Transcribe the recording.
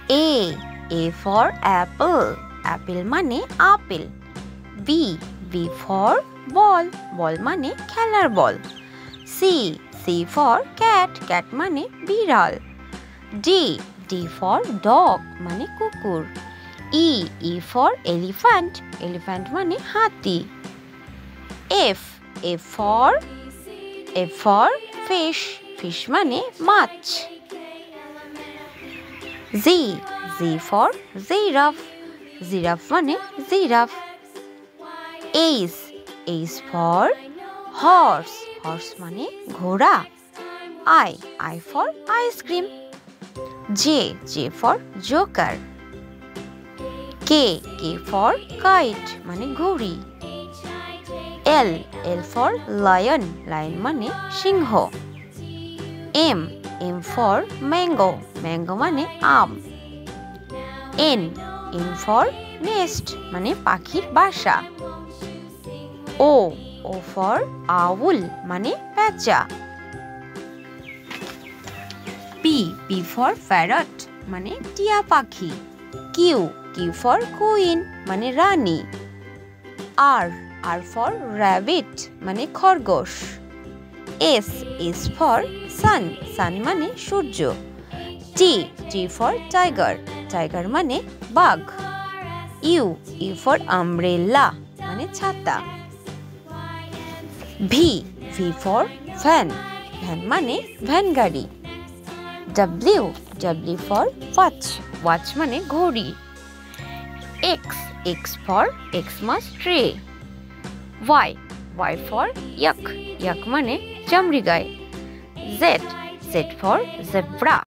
A for apple, apple মানে apple. B for ball, ball মানে খেলার বল। C for cat, cat মানে বিড়াল। D for dog মানে কুকুর। E for elephant, elephant মানে হাতি। F for fish, fish মানে মাছ। Z for giraffe, giraffe মানে giraffe. H for horse, horse মানে ঘোড়া। I for ice cream. J for joker. K for kite মানে ঘুড়ি। L for lion, lion মানে সিংহ। M for mango, mango মানে আম। N for nest মানে পাখির বাসা। O for owl মানে পেঁচা। P for parrot মানে টিয়া পাখি। Q for queen মানে রানী। R for rabbit মানে খরগোশ। S for sun, sun মানে সূর্য। T for tiger, tiger মানে বাঘ। U for umbrella মানে ছাতা। V for van, van মানে ভ্যান গাড়ি। W for watch, watch মানে ঘড়ি। X for Xmas tree. Y for yak, yak মানে চামড়ি গায়। Z for zebra.